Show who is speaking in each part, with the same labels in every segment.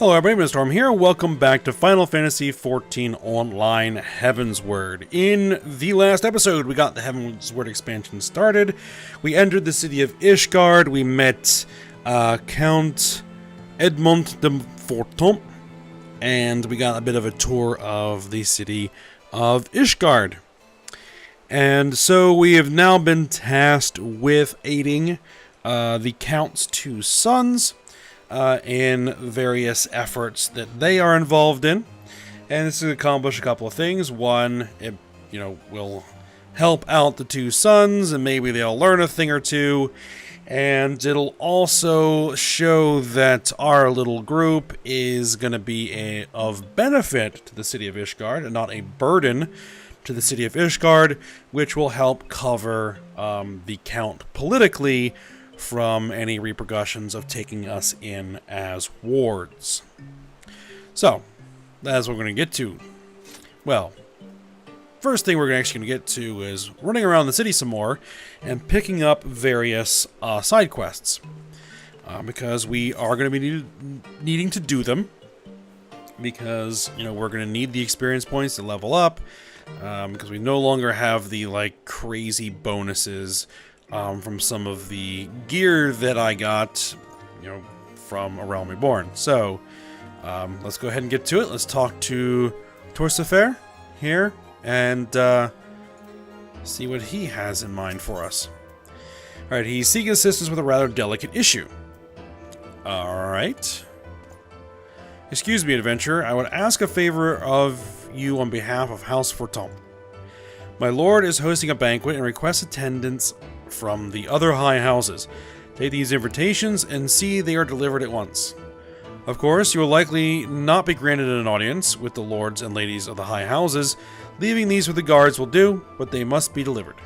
Speaker 1: Hello everybody, Mr. Storm here. Welcome back to Final Fantasy XIV Online Heavensward. In the last episode, we got the Heavensward expansion started. We entered the city of Ishard. We met Count Edmond de Forton, and we got a bit of a tour of the city of Ishard. And so we have now been tasked with aiding the Count's two sons in various efforts that they are involved in, and this will accomplish a couple of things. One, it will help out the two sons, and maybe they'll learn a thing or two, and it'll also show that our little group is going to be of benefit to the city of Ishard and not a burden to the city of Ishard, which will help cover the Count politically from any repercussions of taking us in as wards. So, that's what we're going to get to. Well, first thing we're actually going to get to is running around the city some more and picking up various side quests. Because we are going to be needing to do them. Because, we're going to need the experience points to level up. Because we no longer have the, crazy bonuses from some of the gear that I got, from A Realm Reborn. So, let's go ahead and get to it. Let's talk to Torsifer here and see what he has in mind for us. Alright, he's seeking assistance with a rather delicate issue. Alright. Excuse me, adventurer. I would ask a favor of you on behalf of House Forton. My lord is hosting a banquet and requests attendance from the other high houses. Take these invitations and see they are delivered at once. Of course, you will likely not be granted an audience with the lords and ladies of the high houses. Leaving these with the guards will do, but they must be delivered.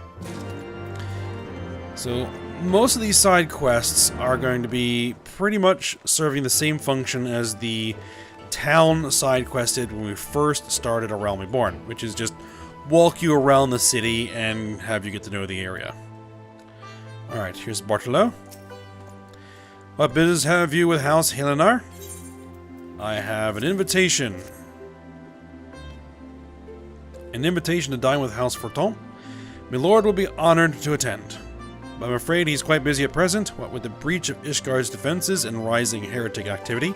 Speaker 1: So, most of these side quests are going to be pretty much serving the same function as the town side quest did when we first started A Realm Reborn, which is just walk you around the city and have you get to know the area. Alright, here's Bartolo. What business have you with House Helenar? I have an invitation. An invitation to dine with House Forton. My lord will be honored to attend. But I'm afraid he's quite busy at present, what with the breach of Ishgard's defenses and rising heretic activity.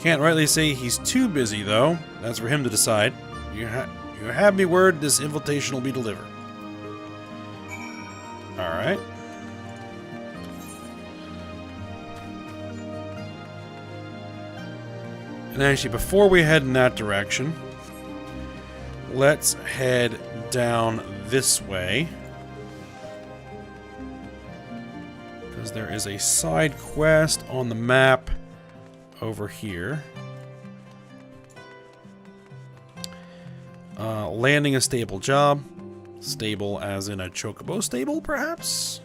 Speaker 1: Can't rightly say he's too busy, though. That's for him to decide. You have me word this invitation will be delivered. Alright. And actually, before we head in that direction, let's head down this way. Because there is a side quest on the map over here. Landing a stable job. Stable as in a chocobo stable, perhaps?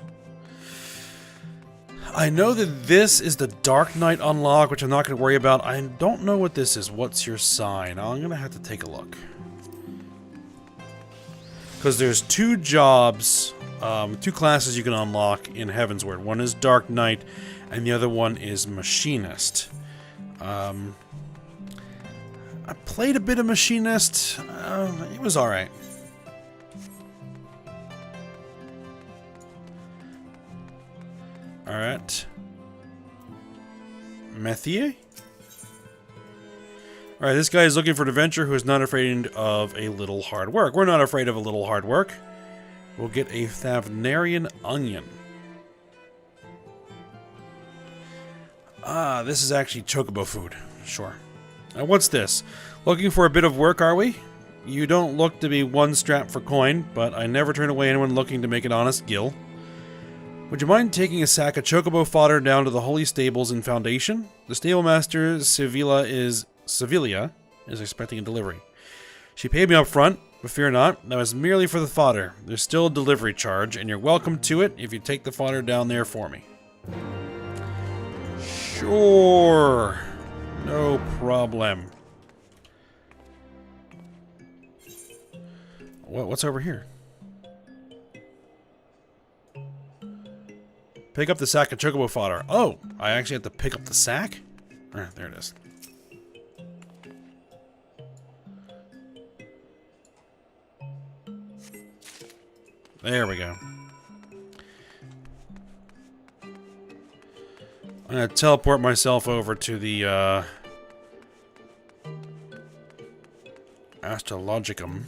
Speaker 1: I know that this is the Dark Knight unlock, which I'm not going to worry about. I don't know what this is. What's your sign? I'm going to have to take a look. Because there's two jobs, two classes you can unlock in Heavensward. One is Dark Knight, and the other one is Machinist. I played a bit of Machinist. It was alright. Alright. Methie? Alright, this guy is looking for an adventurer who is not afraid of a little hard work. We're not afraid of a little hard work. We'll get a Thavnarian onion. Ah, this is actually chocobo food. Sure. Now, what's this? Looking for a bit of work, are we? You don't look to be one strap for coin, but I never turn away anyone looking to make an honest gill. Would you mind taking a sack of chocobo fodder down to the Holy Stables in Foundation? The stablemaster, Sevilla, is expecting a delivery. She paid me up front, but fear not, that was merely for the fodder. There's still a delivery charge, and you're welcome to it if you take the fodder down there for me. Sure. No problem. What's over here? Pick up the sack of chocobo fodder. Oh, I actually have to pick up the sack? There it is. There we go. I'm gonna teleport myself over to the Astrologicum.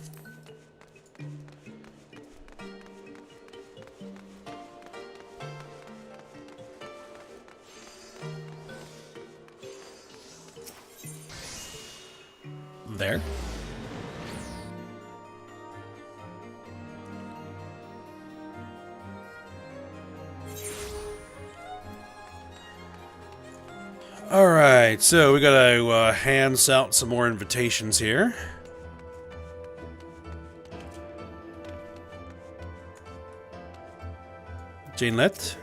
Speaker 1: There. Alright, so we gotta hands out some more invitations here. Janelet.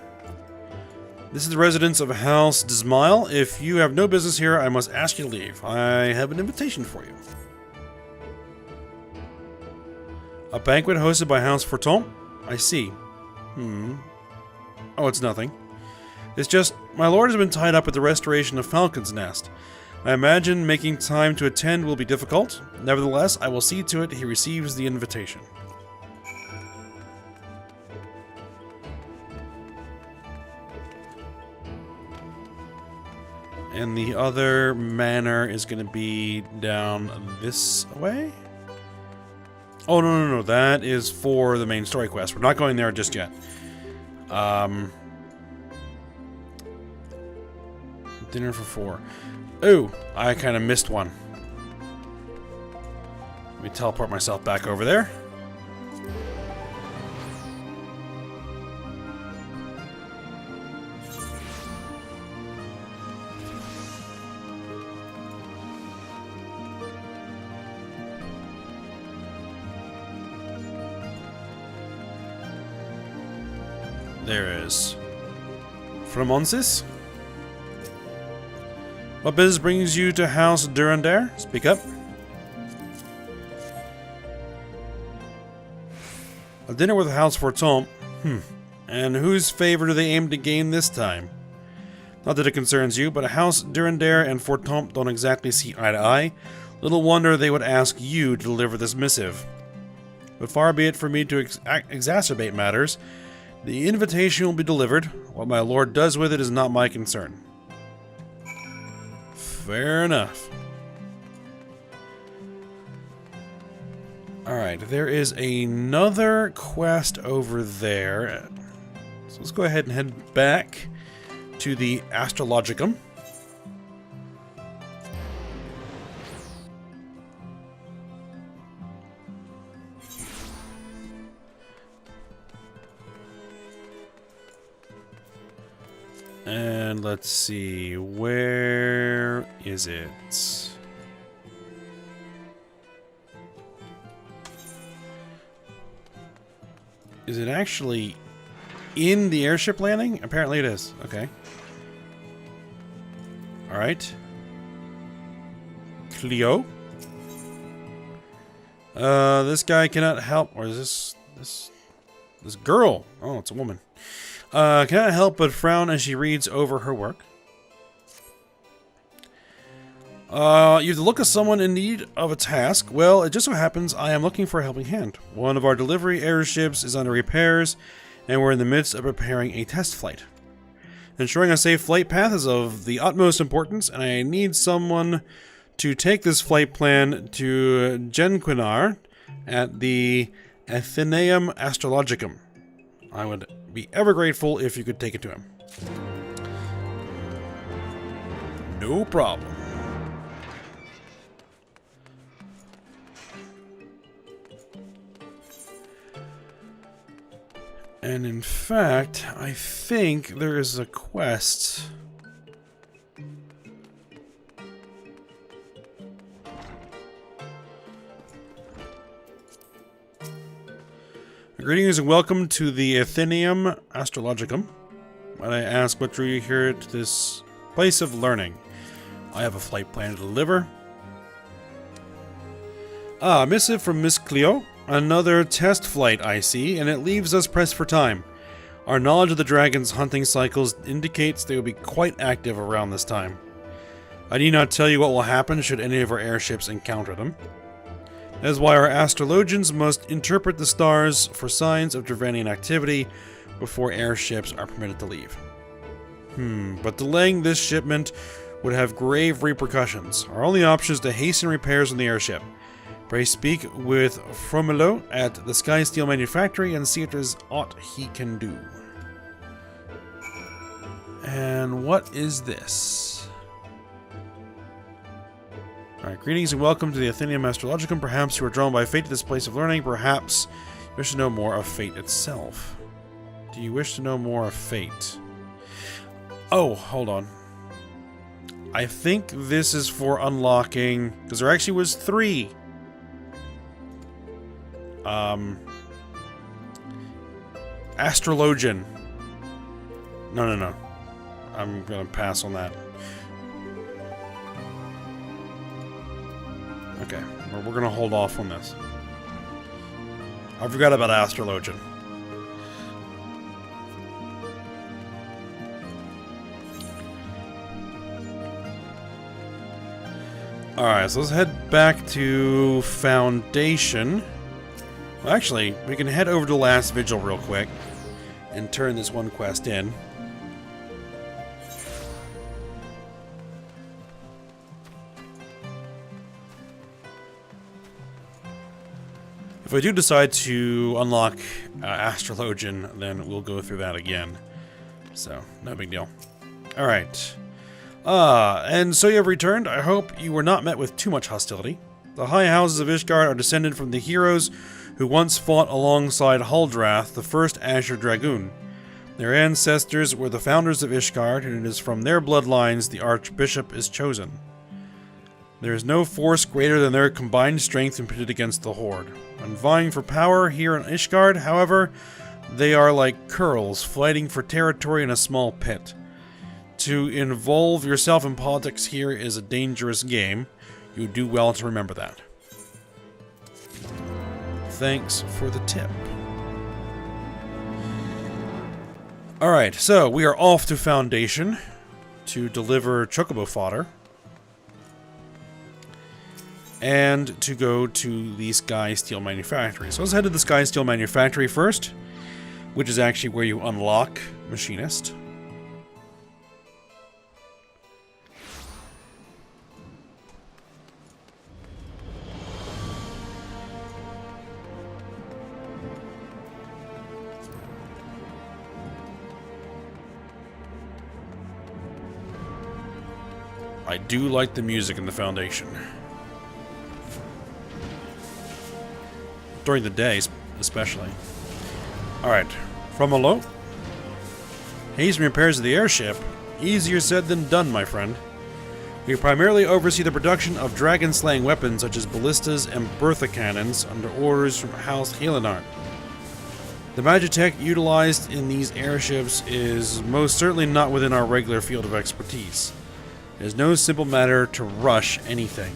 Speaker 1: This is the residence of House Dismile. If you have no business here, I must ask you to leave. I have an invitation for you. A banquet hosted by House Forton? I see. Oh, it's nothing. It's just, my lord has been tied up with the restoration of Falcon's Nest. I imagine making time to attend will be difficult. Nevertheless, I will see to it he receives the invitation. And the other manor is going to be down this way? Oh, no. That is for the main story quest. We're not going there just yet. Dinner for 4. Oh, I kind of missed one. Let me teleport myself back over there. There is. Framonsis? What business brings you to House Durandare? Speak up. A dinner with House Forton. And whose favor do they aim to gain this time? Not that it concerns you, but House Durandare and Forton don't exactly see eye to eye. Little wonder they would ask you to deliver this missive. But far be it for me to exacerbate matters. The invitation will be delivered. What my lord does with it is not my concern. Fair enough. Alright, there is another quest over there. So let's go ahead and head back to the Astrologicum. And let's see, where is it? Is it actually in the airship landing? Apparently it is. Okay. Alright. Cleo. This guy cannot help, or is this girl? Oh, it's a woman. Cannot help but frown as she reads over her work. You have the look of someone in need of a task. Well, it just so happens I am looking for a helping hand. One of our delivery airships is under repairs, and we're in the midst of preparing a test flight. Ensuring a safe flight path is of the utmost importance, and I need someone to take this flight plan to Genquinar at the Athenaeum Astrologicum. I would be ever grateful if you could take it to him. No problem. And in fact, I think there is a quest. Greetings and welcome to the Athenaeum Astrologicum. Might I ask what drew you here to this place of learning? I have a flight plan to deliver. Ah, missive from Miss Cleo. Another test flight, I see, and it leaves us pressed for time. Our knowledge of the dragon's hunting cycles indicates they will be quite active around this time. I need not tell you what will happen should any of our airships encounter them. That is why our astrologians must interpret the stars for signs of Dravanian activity before airships are permitted to leave. But delaying this shipment would have grave repercussions. Our only option is to hasten repairs on the airship. Pray speak with Fromelo at the Sky Steel Manufactory and see if there's aught he can do. And what is this? Alright, greetings and welcome to the Athenaeum Astrologicum. Perhaps you are drawn by fate to this place of learning. Perhaps you wish to know more of fate itself. Do you wish to know more of fate? Oh, hold on. I think this is for unlocking... because there actually was 3. Astrologian. No. I'm gonna pass on that. Okay, we're gonna hold off on this. I forgot about Astrologian. Alright, so let's head back to Foundation. Well, actually, we can head over to the last vigil real quick and turn this one quest in. If I do decide to unlock Astrologian, then we'll go through that again. So, no big deal. Alright. And so you have returned. I hope you were not met with too much hostility. The high houses of Ishard are descended from the heroes who once fought alongside Huldrath, the first Azure Dragoon. Their ancestors were the founders of Ishard, and it is from their bloodlines the Archbishop is chosen. There is no force greater than their combined strength when pitted against the Horde. When vying for power here in Ishard, however, they are like curls fighting for territory in a small pit. To involve yourself in politics here is a dangerous game. You do well to remember that. Thanks for the tip. Alright, so we are off to Foundation to deliver Chocobo fodder. And to go to the Sky Steel Manufactory. So let's head to the Sky Steel Manufactory first, which is actually where you unlock Machinist. I do like the music in the Foundation. During the day, especially. Alright, from Alo. Hasten repairs of the airship. Easier said than done, my friend. We primarily oversee the production of dragon-slaying weapons such as ballistas and Bertha cannons under orders from House Helenard. The magitech utilized in these airships is most certainly not within our regular field of expertise. It is no simple matter to rush anything.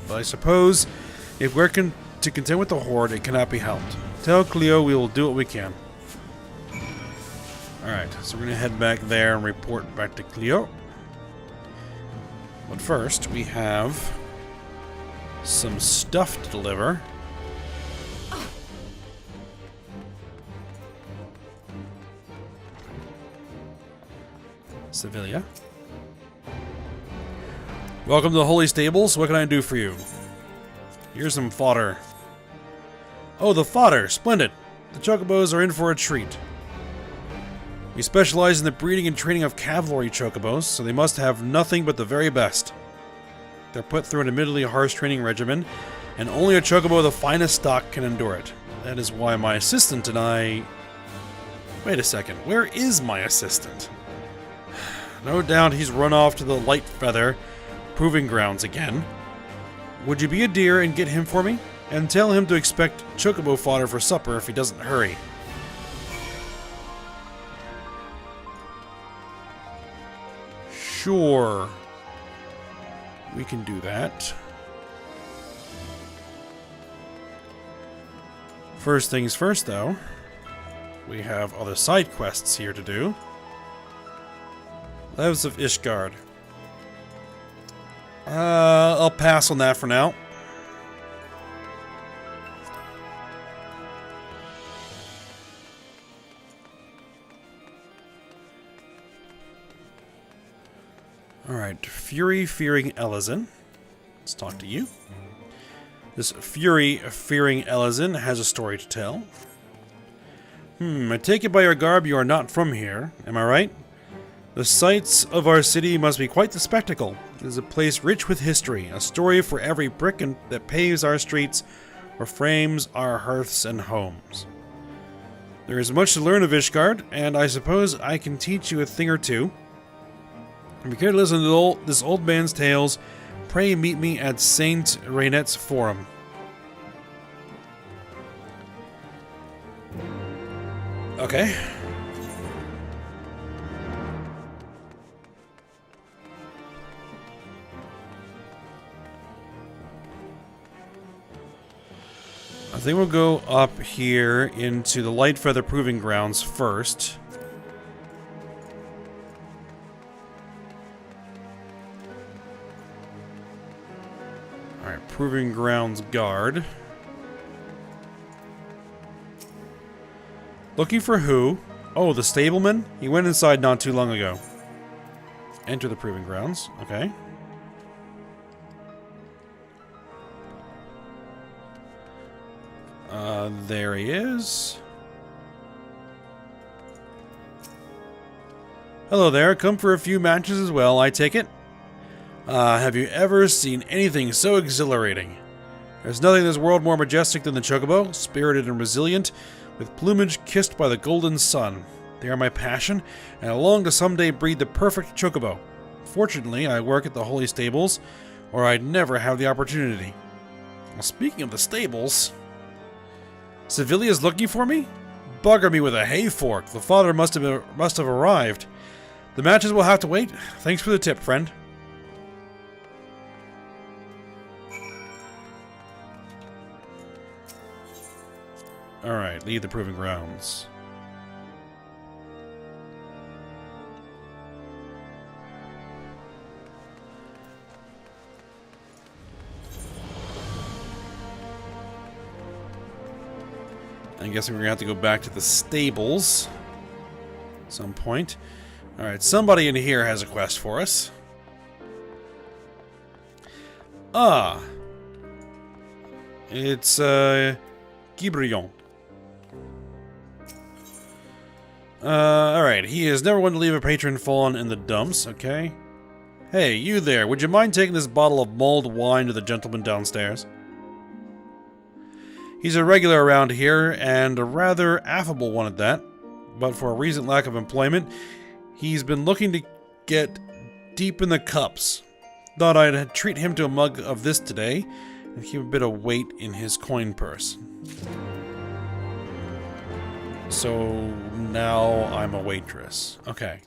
Speaker 1: But I suppose, if we're to contend with the Horde, it cannot be helped. Tell Cleo we will do what we can. Alright, so we're going to head back there and report back to Cleo. But first, we have some stuff to deliver. Sevilla. Welcome to the Holy Stables. What can I do for you? Here's some fodder. Oh, the fodder! Splendid! The chocobos are in for a treat. We specialize in the breeding and training of cavalry chocobos, so they must have nothing but the very best. They're put through an admittedly harsh training regimen, and only a chocobo of the finest stock can endure it. That is why my assistant and I... Wait a second, where is my assistant? No doubt he's run off to the Light Feather Proving Grounds again. Would you be a dear and get him for me? And tell him to expect chocobo fodder for supper if he doesn't hurry. Sure. We can do that. First things first, though. We have other side quests here to do. Lives of Ishard. I'll pass on that for now. Alright, Fury-fearing Elezen. Let's talk to you. This Fury-fearing Elezen has a story to tell. I take it by your garb you are not from here, am I right? The sights of our city must be quite the spectacle. It is a place rich with history, a story for every brick that paves our streets or frames our hearths and homes. There is much to learn of Ishard, and I suppose I can teach you a thing or two. If you care to listen to this old man's tales, pray meet me at Saint Rainette's Forum. Okay. I think we'll go up here into the Light Feather Proving Grounds first. Alright, Proving Grounds Guard. Looking for who? Oh, the stableman? He went inside not too long ago. Enter the Proving Grounds. Okay. There he is. Hello there, come for a few matches as well, I take it? Have you ever seen anything so exhilarating? There's nothing in this world more majestic than the chocobo, spirited and resilient, with plumage kissed by the golden sun. They are my passion, and I long to someday breed the perfect chocobo. Fortunately, I work at the holy stables, or I'd never have the opportunity. Well, speaking of the stables... Sevilia's looking for me? Bugger me with a hay fork. The father must have arrived. The matches will have to wait. Thanks for the tip, friend. Alright, leave the Proving Grounds. I'm guessing we're gonna have to go back to the stables at some point. Alright, somebody in here has a quest for us. Ah. It's, Gibrion. Alright, he is never one to leave a patron fallen in the dumps, okay? Hey, you there, would you mind taking this bottle of mulled wine to the gentleman downstairs? He's a regular around here, and a rather affable one at that. But for a recent lack of employment, he's been looking to get deep in the cups. Thought I'd treat him to a mug of this today, and keep a bit of weight in his coin purse. So now I'm a waitress. Okay.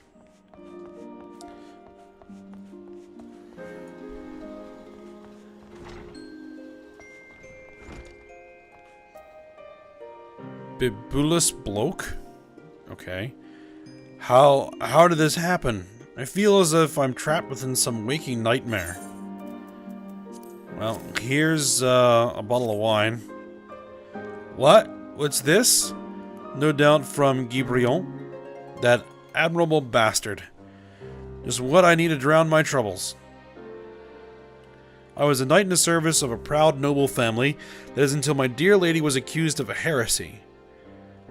Speaker 1: Bibulus bloke? Okay. How did this happen? I feel as if I'm trapped within some waking nightmare. Well, here's a bottle of wine. What? What's this? No doubt from Gibrion. That admirable bastard. Just what I need to drown my troubles. I was a knight in the service of a proud noble family, that is until my dear lady was accused of a heresy.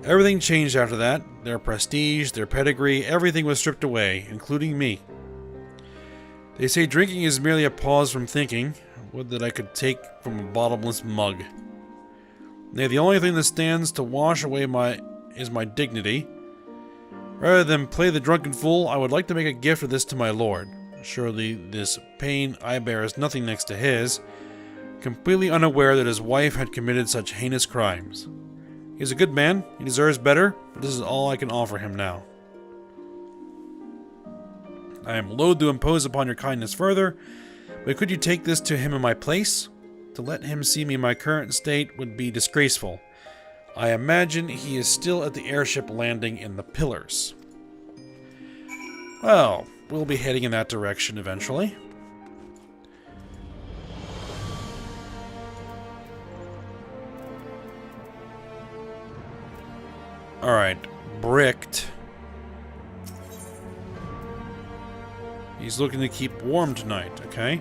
Speaker 1: Everything changed after that. Their prestige, their pedigree, everything was stripped away, including me. They say drinking is merely a pause from thinking. Would that I could take from a bottomless mug. Nay, the only thing that stands to wash away is my dignity. Rather than play the drunken fool, I would like to make a gift of this to my lord. Surely this pain I bear is nothing next to his, completely unaware that his wife had committed such heinous crimes. He's a good man, he deserves better, but this is all I can offer him now. I am loath to impose upon your kindness further, but could you take this to him in my place? To let him see me in my current state would be disgraceful. I imagine he is still at the airship landing in the Pillars. Well, we'll be heading in that direction eventually. Alright, Bricked. He's looking to keep warm tonight, okay?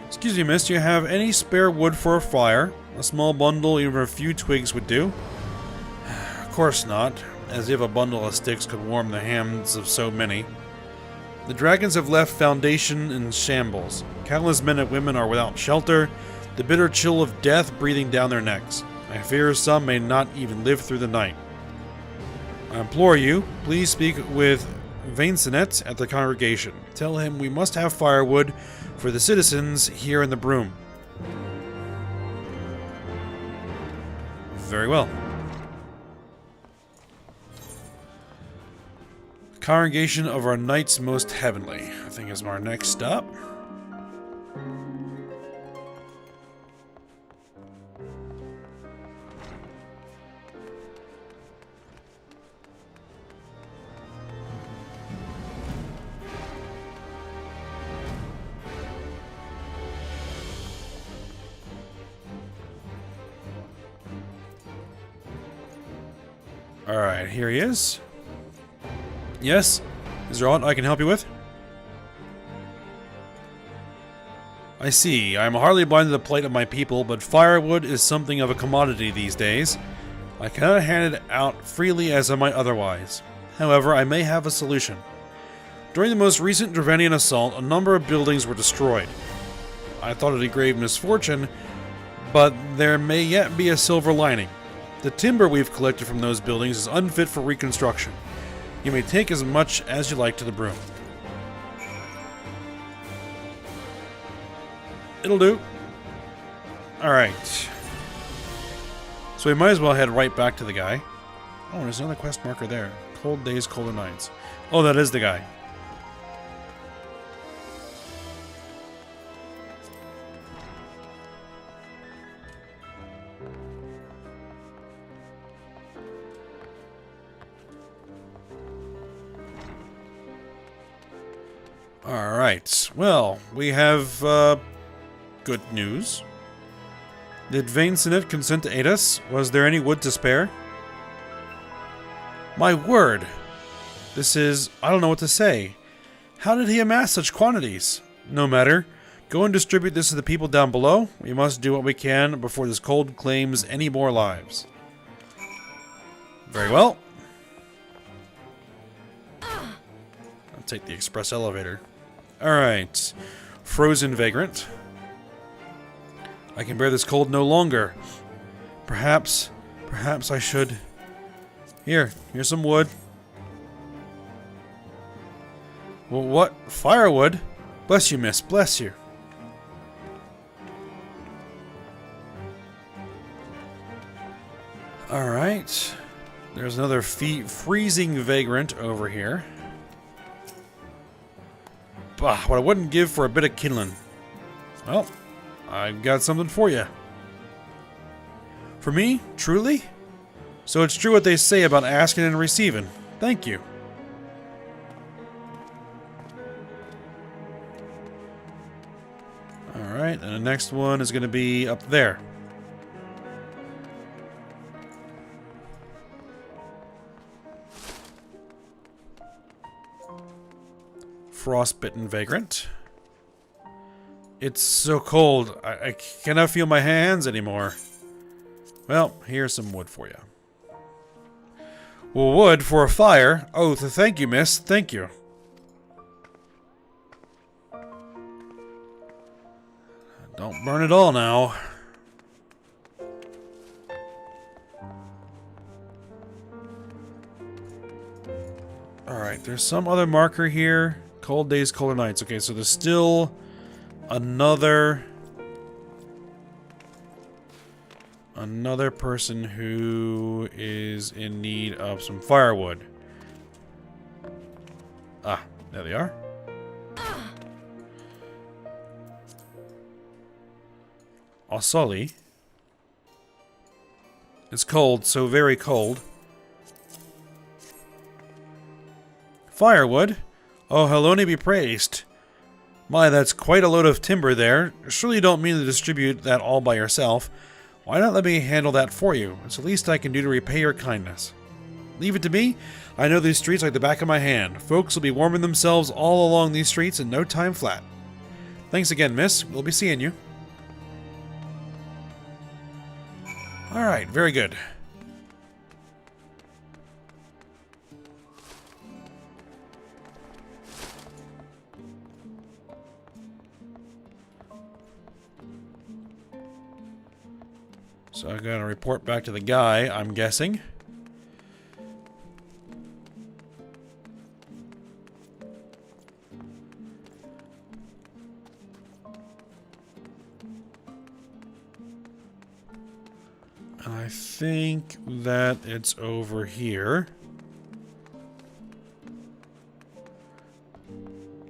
Speaker 1: Excuse me, miss, do you have any spare wood for a fire? A small bundle, even a few twigs would do. Of course not, as if a bundle of sticks could warm the hands of so many. The dragons have left Foundation in shambles. Countless men and women are without shelter, the bitter chill of death breathing down their necks. I fear some may not even live through the night. I implore you, please speak with Vainsenet at the congregation. Tell him we must have firewood for the citizens here in the broom. Very well. Congregation of our Knights Most Heavenly, I think is our next stop. Alright, here he is. Yes? Is there aught I can help you with? I see. I am hardly blind to the plight of my people, but firewood is something of a commodity these days. I cannot hand it out freely as I might otherwise. However, I may have a solution. During the most recent Dravanian assault, a number of buildings were destroyed. I thought it a grave misfortune, but there may yet be a silver lining. The timber we've collected from those buildings is unfit for reconstruction. You may take as much as you like to the broom. It'll do. Alright. So we might as well head right back to the guy. Oh, there's another quest marker there. Cold days, colder nights. Oh, that is the guy. Alright, well, we have, good news. Did Vainsenet consent to aid us? Was there any wood to spare? My word! This is... I don't know what to say. How did he amass such quantities? No matter. Go and distribute this to the people down below. We must do what we can before this cold claims any more lives. Very well. I'll take the express elevator. Alright. Frozen Vagrant. I can bear this cold no longer. Perhaps I should... Here's some wood. Well, what? Firewood? Bless you, miss. Bless you. Alright. There's another freezing vagrant over here. Bah, what I wouldn't give for a bit of kindling. Well, I've got something for you. For me? Truly? So it's true what they say about asking and receiving. Thank you. Alright, and the next one is going to be up there. Frostbitten Vagrant. It's so cold. I cannot feel my hands anymore. Well, here's some wood for you. Well, wood for a fire? Oh, thank you, miss. Thank you. Don't burn it all now. Alright, there's some other marker here. Cold days, colder nights. Okay, so there's still another person who is in need of some firewood. Ah, there they are. Osali. It's cold, so very cold. Firewood? Oh, Heloni be praised. My, that's quite a load of timber there. Surely you don't mean to distribute that all by yourself. Why not let me handle that for you? It's the least I can do to repay your kindness. Leave it to me. I know these streets like the back of my hand. Folks will be warming themselves all along these streets in no time flat. Thanks again, miss. We'll be seeing you. Alright, very good. So I gotta report back to the guy, I'm guessing. I think that it's over here.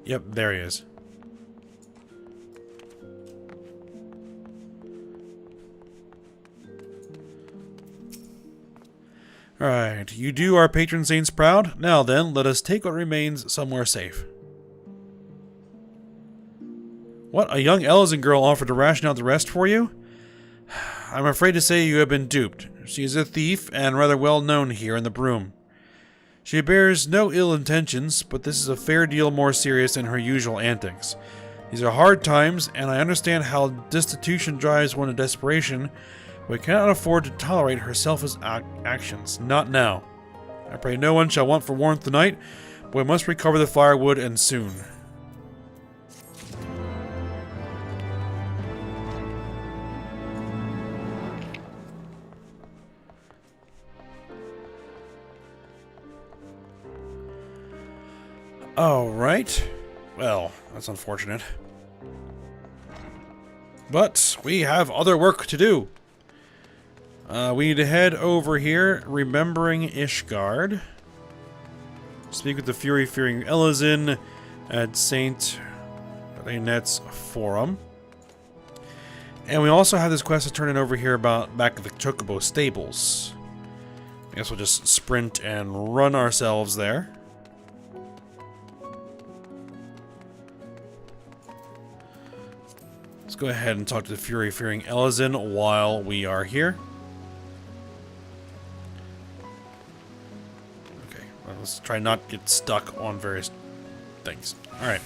Speaker 1: Yep, there he is. Alright, you do our patron saints proud. Now then, let us take what remains somewhere safe. What? A young Ellison girl offered to ration out the rest for you? I'm afraid to say you have been duped. She is a thief and rather well known here in the Broom. She bears no ill intentions, but this is a fair deal more serious than her usual antics. These are hard times, and I understand how destitution drives one to desperation. We cannot afford to tolerate her selfish actions. Not now. I pray no one shall want for warmth tonight, but we must recover the firewood, and soon. Alright. Well, that's unfortunate. But we have other work to do. We need to head over here, remembering Ishard. Speak with the fury-fearing Ellison at Saint Renette's Forum. And we also have this quest to turn in over here about back at the Chocobo Stables. I guess we'll just sprint and run ourselves there. Let's go ahead and talk to the fury-fearing Ellison while we are here. Okay, well, let's try not to get stuck on various things. Alright.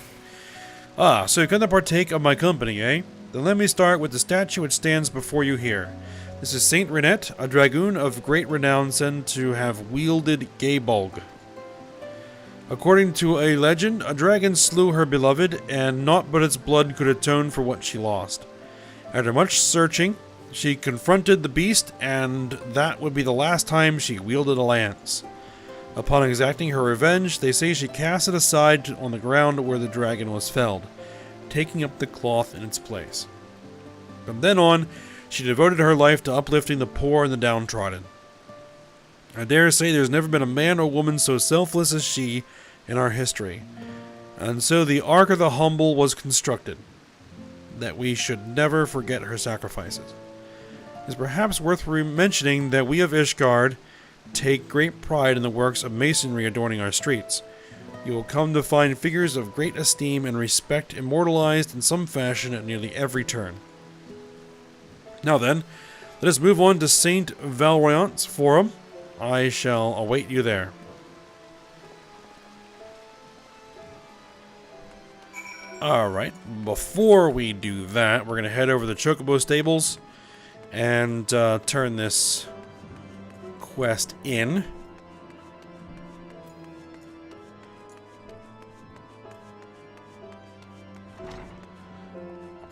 Speaker 1: So you come to partake of my company, eh? Then let me start with the statue which stands before you here. This is Saint Renette, a dragoon of great renown said to have wielded Gaybolg. According to a legend, a dragon slew her beloved, and naught but its blood could atone for what she lost. After much searching, she confronted the beast, and that would be the last time she wielded a lance. Upon exacting her revenge, they say she cast it aside on the ground where the dragon was felled, taking up the cloth in its place. From then on, she devoted her life to uplifting the poor and the downtrodden. I dare say there's never been a man or woman so selfless as she in our history. And so the Ark of the Humble was constructed, that we should never forget her sacrifices. It is perhaps worth mentioning that we of Ishard take great pride in the works of masonry adorning our streets. You will come to find figures of great esteem and respect immortalized in some fashion at nearly every turn. Now then, let us move on to Saint Valroyant's Forum. I shall await you there. Alright, before we do that, we're going to head over to the Chocobo Stables and turn this quest in.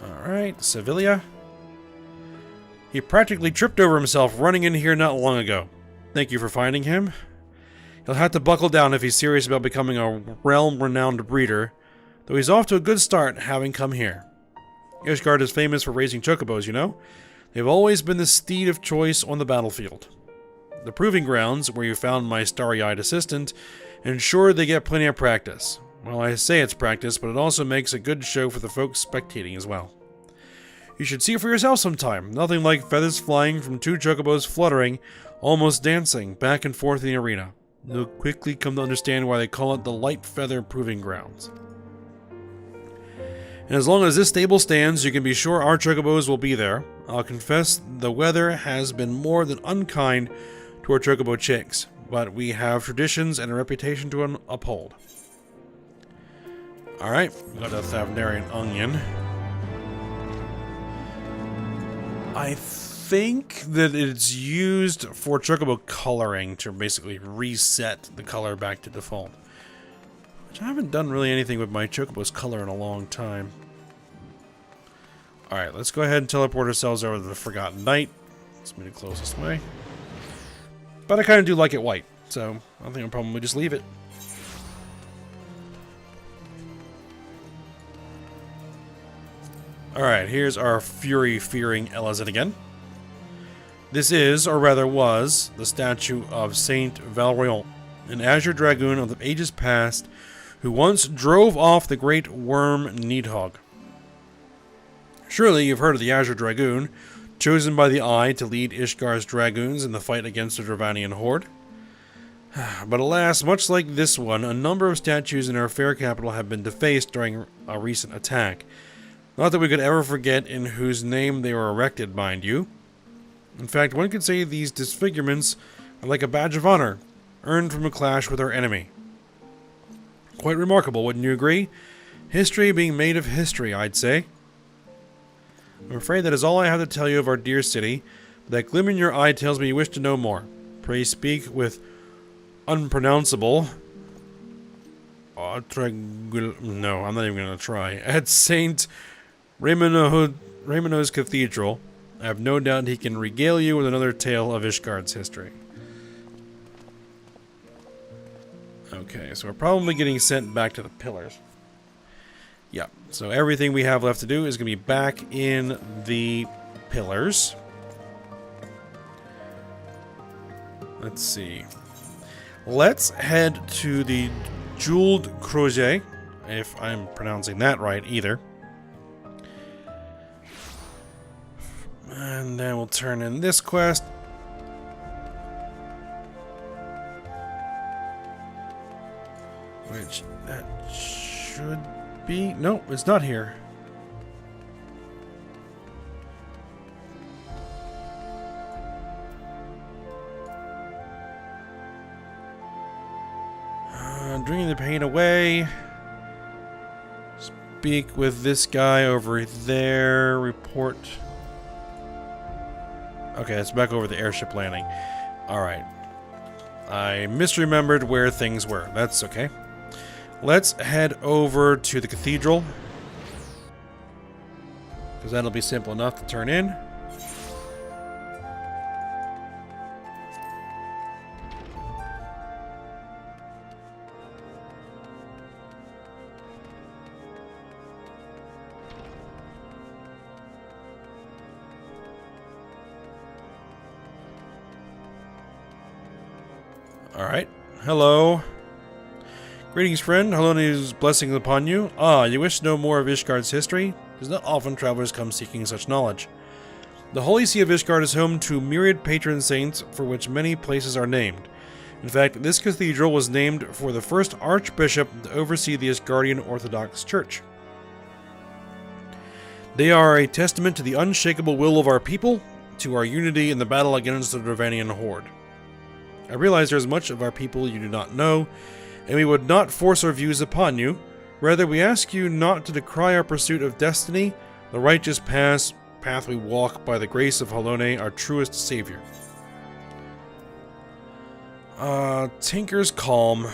Speaker 1: Alright, Sevilla. He practically tripped over himself running in here not long ago. Thank you for finding him. He'll have to buckle down if he's serious about becoming a realm-renowned breeder, though he's off to a good start having come here. Ishard is famous for raising chocobos, you know? They've always been the steed of choice on the battlefield. The proving grounds, where you found my starry-eyed assistant, ensure they get plenty of practice. Well, I say it's practice, but it also makes a good show for the folks spectating as well. You should see it for yourself sometime. Nothing like feathers flying from two chocobos fluttering, almost dancing, back and forth in the arena. You'll quickly come to understand why they call it the Light Feather Proving Grounds. And as long as this stable stands, you can be sure our chocobos will be there. I'll confess the weather has been more than unkind to our chocobo chicks, but we have traditions and a reputation to uphold. Alright, we got a Thavnarian onion. I think that it's used for chocobo coloring to basically reset the color back to default. Which I haven't done really anything with my chocobo's color in a long time. Alright, let's go ahead and teleport ourselves over to the Forgotten Knight. Let's move the closest way. But I kind of do like it white, so I think I'll probably just leave it. Alright, here's our fury-fearing Elazit again. This is, or rather was, the statue of Saint Valrion, an Azure Dragoon of the ages past, who once drove off the great worm Needhogg. Surely you've heard of the Azure Dragoon, chosen by the Eye to lead Ishgar's dragoons in the fight against the Dravanian horde. But alas, much like this one, a number of statues in our fair capital have been defaced during a recent attack. Not that we could ever forget in whose name they were erected, mind you. In fact, one could say these disfigurements are like a badge of honor, earned from a clash with our enemy. Quite remarkable, wouldn't you agree? History being made of history, I'd say. I'm afraid that is all I have to tell you of our dear city. That glim in your eye tells me you wish to know more. Pray speak with unpronounceable... No, I'm not even going to try. At Saint Raymondo's Cathedral, I have no doubt he can regale you with another tale of Ishgard's history. Okay, so we're probably getting sent back to the pillars. Yeah, so everything we have left to do is going to be back in the pillars. Let's see. Let's head to the Jeweled Creuset, if I'm pronouncing that right either. And then we'll turn in this quest. Which, that should be... No, it's not here. Drinking the pain away. Speak with this guy over there. Report. Okay, it's back over the airship landing. Alright. I misremembered where things were. That's okay. Let's head over to the cathedral. Because that'll be simple enough to turn in. Alright. Hello. Greetings, friend. Haloni's blessings upon you. Ah, you wish to know more of Ishgard's history? It is not often travelers come seeking such knowledge. The Holy See of Ishgard is home to myriad patron saints for which many places are named. In fact, this cathedral was named for the first archbishop to oversee the Ishgardian Orthodox Church. They are a testament to the unshakable will of our people, to our unity in the battle against the Dravanian horde. I realize there is much of our people you do not know, and we would not force our views upon you. Rather, we ask you not to decry our pursuit of destiny, the righteous path we walk by the grace of Halone, our truest savior. Tinker's Calm.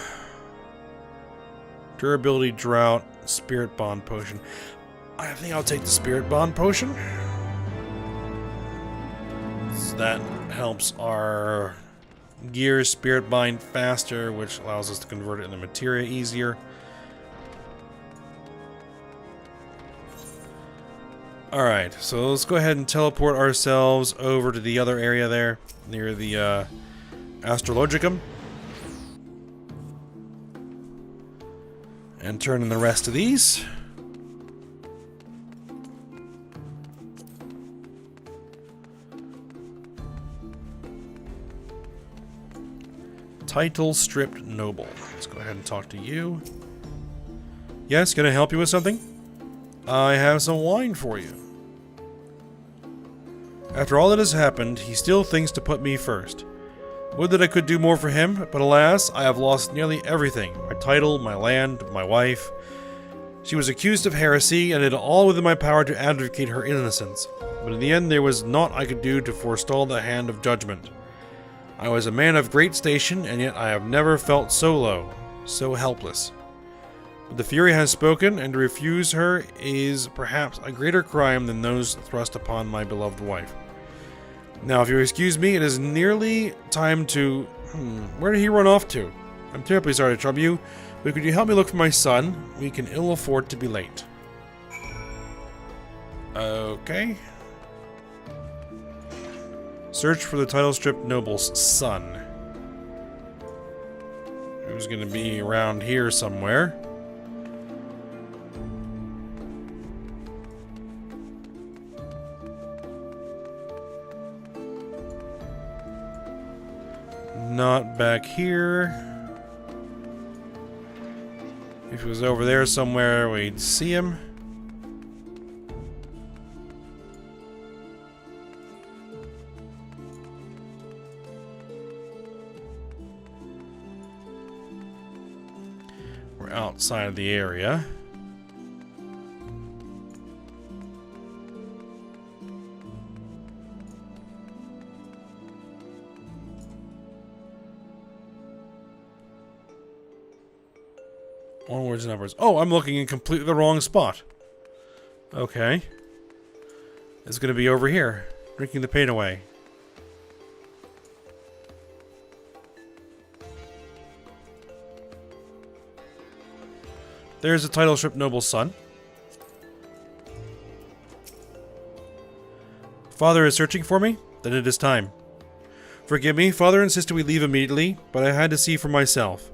Speaker 1: Durability Drought. Spirit Bond Potion. I think I'll take the Spirit Bond Potion. So that helps our gear Spirit Bind faster, which allows us to convert it into materia easier. Alright, so let's go ahead and teleport ourselves over to the other area there, near the Astrologicum. And turn in the rest of these. Title Stripped Noble. Let's go ahead and talk to you. Yes, can I help you with something? I have some wine for you. After all that has happened, he still thinks to put me first. Would that I could do more for him, but alas, I have lost nearly everything. My title, my land, my wife. She was accused of heresy, and it all within my power to advocate her innocence. But in the end, there was naught I could do to forestall the hand of judgment. I was a man of great station, and yet I have never felt so low, so helpless. But the Fury has spoken, and to refuse her is perhaps a greater crime than those thrust upon my beloved wife. Now, if you excuse me, it is nearly time to... where did he run off to? I'm terribly sorry to trouble you, but could you help me look for my son? We can ill afford to be late. Okay. Search for the title-stripped noble's son. Who's going to be around here somewhere? Not back here. If he was over there somewhere, we'd see him. We're outside of the area. Onwards and upwards. Oh, I'm looking in completely the wrong spot. Okay. It's going to be over here. Drinking the pain away. There's the title-stripped noble's son. Father is searching for me? Then it is time. Forgive me, Father insisted we leave immediately, but I had to see for myself.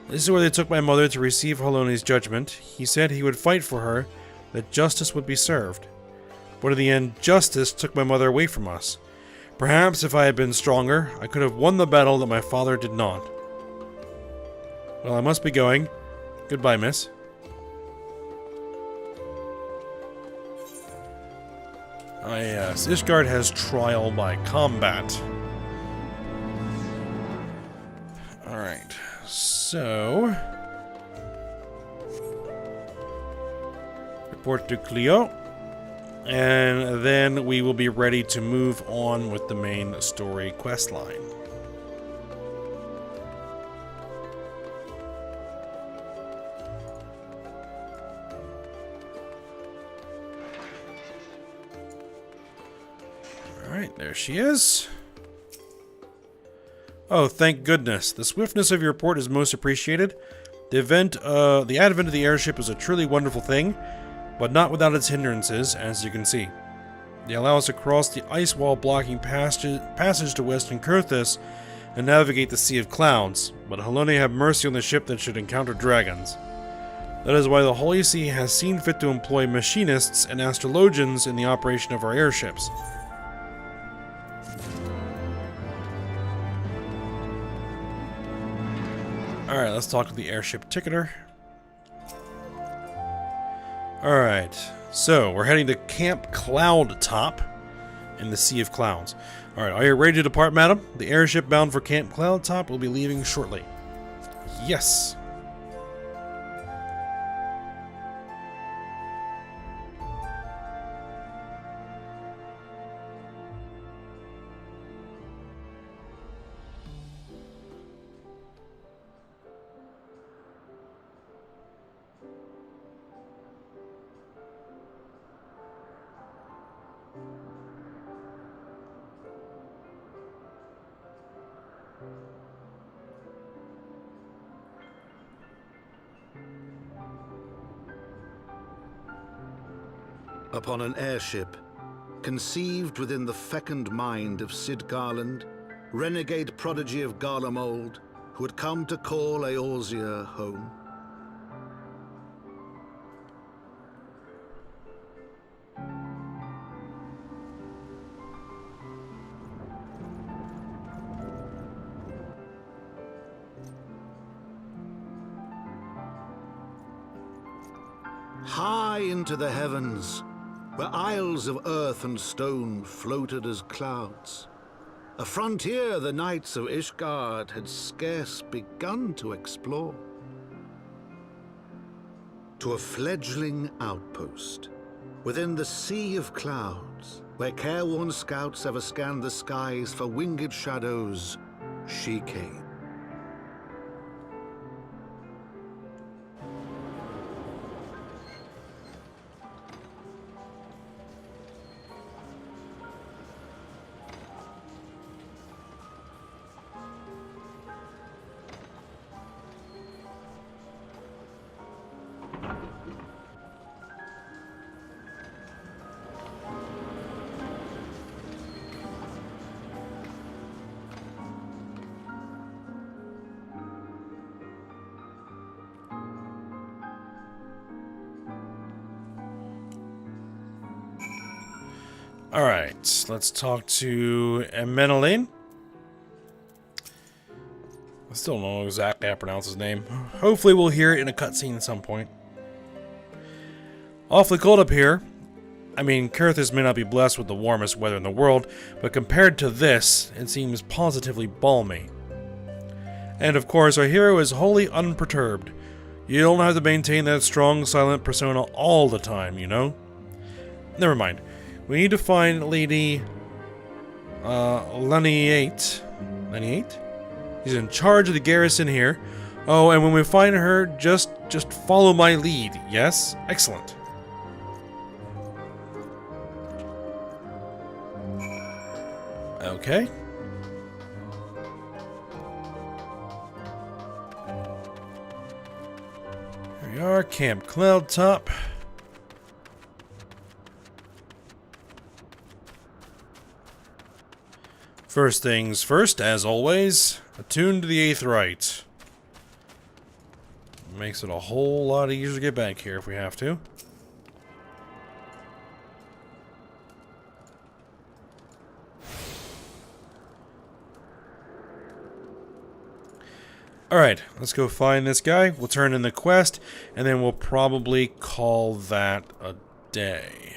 Speaker 1: This is where they took my mother to receive Haloni's judgment. He said he would fight for her, that justice would be served. But in the end, justice took my mother away from us. Perhaps if I had been stronger, I could have won the battle that my father did not. Well, I must be going. Goodbye, miss. Ah, yes. Ishard has trial by combat. Alright. So... report to Cleo. And then we will be ready to move on with the main story questline. Alright, there she is. Oh, thank goodness. The swiftness of your report is most appreciated. The advent of the airship is a truly wonderful thing, but not without its hindrances, as you can see. They allow us to cross the ice wall blocking passage to Western Kurthus and navigate the Sea of Clouds, but Haloni have mercy on the ship that should encounter dragons. That is why the Holy See has seen fit to employ machinists and astrologians in the operation of our airships. Alright, let's talk to the airship ticketer. Alright, so we're heading to Camp Cloud Top in the Sea of Clouds. Alright, are you ready to depart, madam? The airship bound for Camp Cloud Top will be leaving shortly. Yes.
Speaker 2: Upon an airship, conceived within the fecund mind of Cid Garland, renegade prodigy of Garlemald, who had come to call Eorzea home. High into the heavens, where isles of earth and stone floated as clouds, A frontier the knights of Ishard had scarce begun to explore. To a fledgling outpost, within the sea of clouds, where careworn scouts ever scanned the skies for winged shadows, she came.
Speaker 1: Alright, let's talk to Emmeneline. I still don't know exactly how to pronounce his name. Hopefully we'll hear it in a cutscene at some point. Awfully cold up here. I mean, Kurthus may not be blessed with the warmest weather in the world, but compared to this, it seems positively balmy. And of course, our hero is wholly unperturbed. You don't have to maintain that strong, silent persona all the time, you know? Never mind. We need to find Lady Leniate. Leniate? She's in charge of the garrison here. Oh, and when we find her, just follow my lead. Yes? Excellent. Okay. Here we are, Camp Cloudtop. First things first, as always, attune to the 8th rite. Makes it a whole lot easier to get back here if we have to. Alright, let's go find this guy. We'll turn in the quest, and then we'll probably call that a day.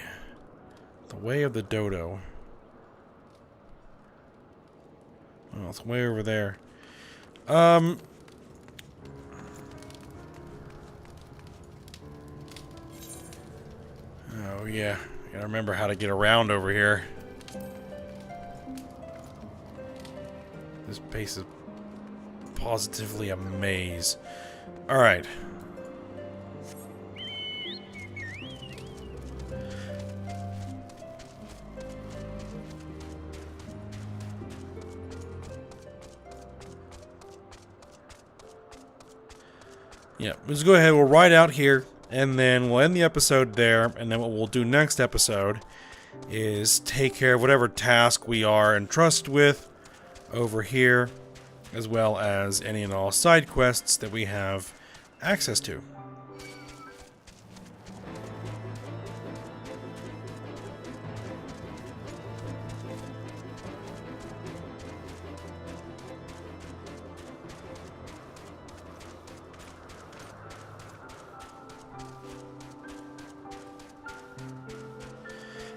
Speaker 1: The Way of the Dodo. Oh, it's way over there. Oh, yeah. Gotta remember how to get around over here. This place is positively a maze. Alright. Yeah, let's go ahead, we'll ride out here, and then we'll end the episode there, and then what we'll do next episode is take care of whatever task we are entrusted with over here, as well as any and all side quests that we have access to.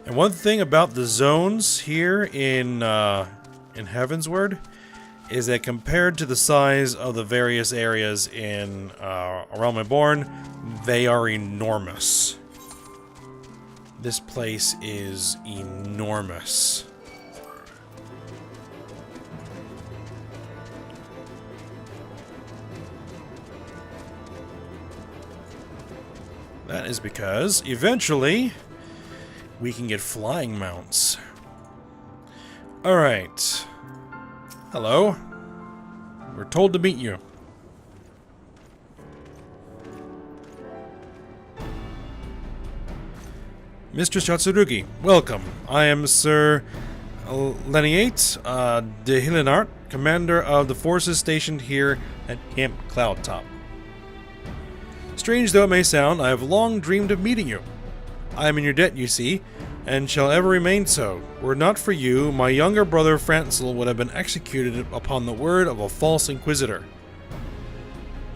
Speaker 1: And one thing about the zones here in Heavensward is that compared to the size of the various areas in A Realm Reborn, they are enormous. This place is enormous. That is because, eventually, we can get flying mounts. Alright. Hello. We're told to meet you. Mr. Shatsurugi, welcome. I am Sir Leniate de Hillenart, commander of the forces stationed here at Camp Cloudtop. Strange though it may sound, I have long dreamed of meeting you. I am in your debt, you see, and shall ever remain so. Were it not for you, my younger brother Francel would have been executed upon the word of a false inquisitor.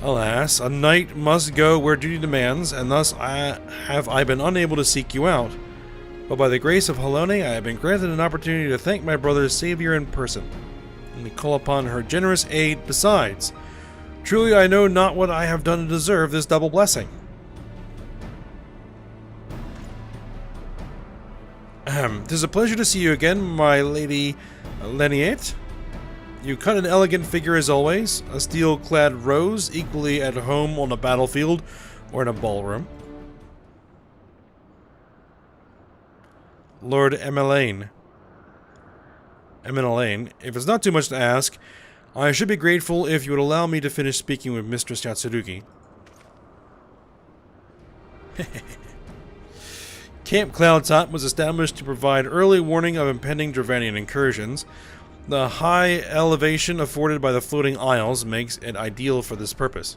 Speaker 1: Alas, a knight must go where duty demands, and thus have I been unable to seek you out. But by the grace of Helone, I have been granted an opportunity to thank my brother's savior in person, and we call upon her generous aid besides. Truly, I know not what I have done to deserve this double blessing. 'Tis a pleasure to see you again, my lady Leniate. You cut an elegant figure as always, a steel-clad rose, equally at home on a battlefield or in a ballroom. Lord Emmeline, if it's not too much to ask, I should be grateful if you would allow me to finish speaking with Mistress Yatsurugi. Camp Cloudtop was established to provide early warning of impending Dravanian incursions. The high elevation afforded by the floating isles makes it ideal for this purpose.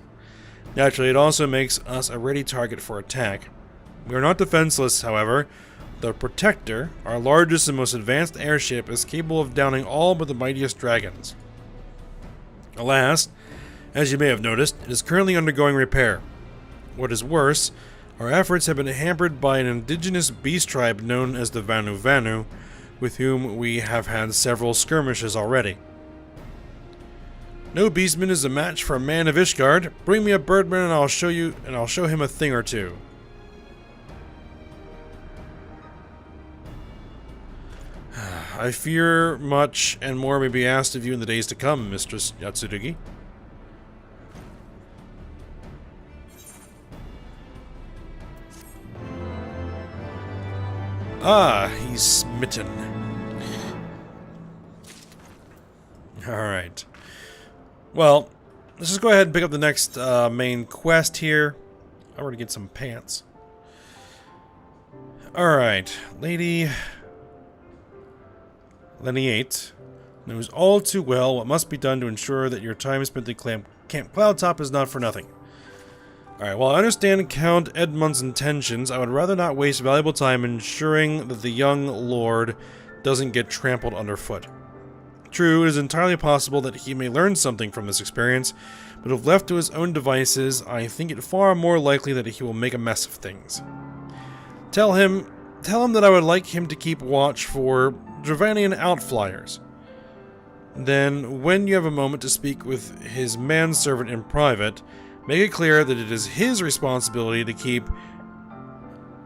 Speaker 1: Naturally, it also makes us a ready target for attack. We are not defenseless, however. The Protector, our largest and most advanced airship, is capable of downing all but the mightiest dragons. Alas, as you may have noticed, it is currently undergoing repair. What is worse, our efforts have been hampered by an indigenous beast tribe known as the Vanu Vanu, with whom we have had several skirmishes already. No beastman is a match for a man of Ishard. Bring me a birdman and I'll show him a thing or two. I fear much and more may be asked of you in the days to come, Mistress Yatsurugi. Ah, he's smitten. Alright. Well, let's just go ahead and pick up the next main quest here. I want to get some pants. Alright, Lady Leniate knows all too well what must be done to ensure that your time spent at Camp Cloudtop is not for nothing. Alright, while I understand Count Edmund's intentions, I would rather not waste valuable time ensuring that the young lord doesn't get trampled underfoot. True, it is entirely possible that he may learn something from this experience, but if left to his own devices, I think it far more likely that he will make a mess of things. Tell him that I would like him to keep watch for Dravanian outflyers. Then, when you have a moment to speak with his manservant in private, make it clear that it is his responsibility to keep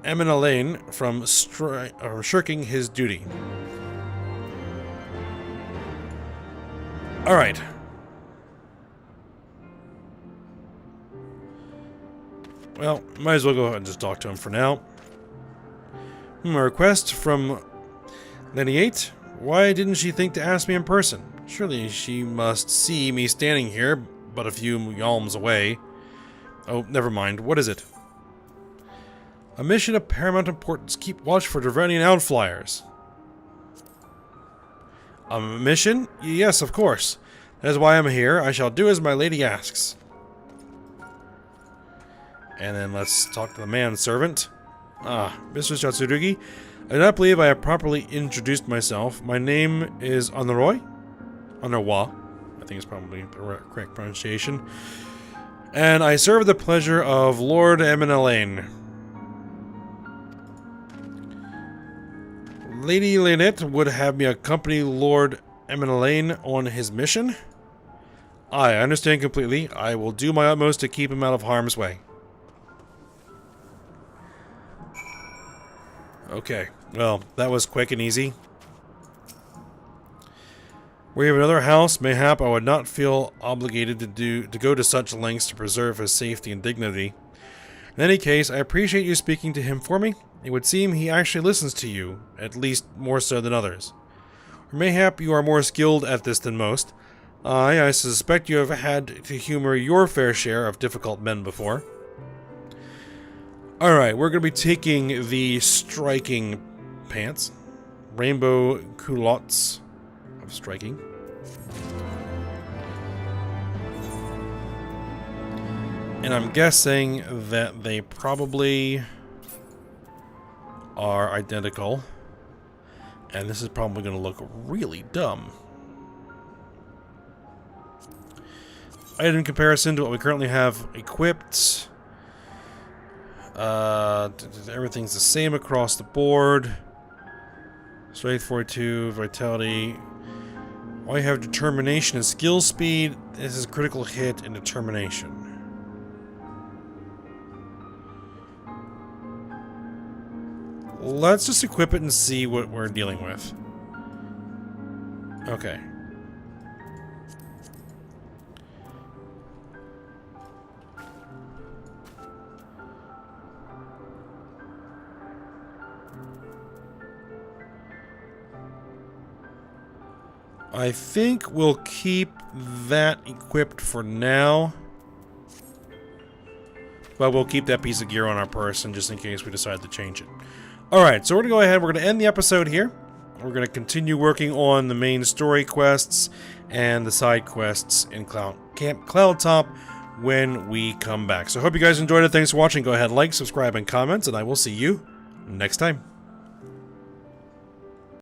Speaker 1: Emmeline from shirking his duty. Alright. Well, might as well go ahead and just talk to him for now. A request from Leniate? Why didn't she think to ask me in person? Surely she must see me standing here, but a few yalms away. Oh, never mind. What is it? A mission of paramount importance. Keep watch for Dravanian outflyers. A mission? Yes, of course. That is why I'm here. I shall do as my lady asks. And then let's talk to the manservant. Ah, Mistress Yatsurugi, I do not believe I have properly introduced myself. My name is Honoroi? Honorwa, I think is probably the correct pronunciation. And I serve the pleasure of Lord Emmeline. Lady Lynette would have me accompany Lord Emmeline on his mission? I understand completely. I will do my utmost to keep him out of harm's way. Okay, well, that was quick and easy. Were you of another house, mayhap I would not feel obligated to go to such lengths to preserve his safety and dignity. In any case, I appreciate you speaking to him for me. It would seem he actually listens to you, at least more so than others. Or mayhap you are more skilled at this than most. I suspect you have had to humor your fair share of difficult men before. Alright, we're going to be taking the striking pants. Rainbow culottes of striking. And I'm guessing that they probably are identical. And this is probably going to look really dumb. Item comparison to what we currently have equipped. Everything's the same across the board. Strength 42, Vitality. While you have Determination and Skill Speed, this is Critical Hit and Determination. Let's just equip it and see what we're dealing with. Okay. I think we'll keep that equipped for now. But we'll keep that piece of gear on our person just in case we decide to change it. Alright, so we're going to go ahead, we're going to end the episode here. We're going to continue working on the main story quests and the side quests in Camp Cloudtop when we come back. So I hope you guys enjoyed it. Thanks for watching. Go ahead, like, subscribe, and comment, and I will see you next time.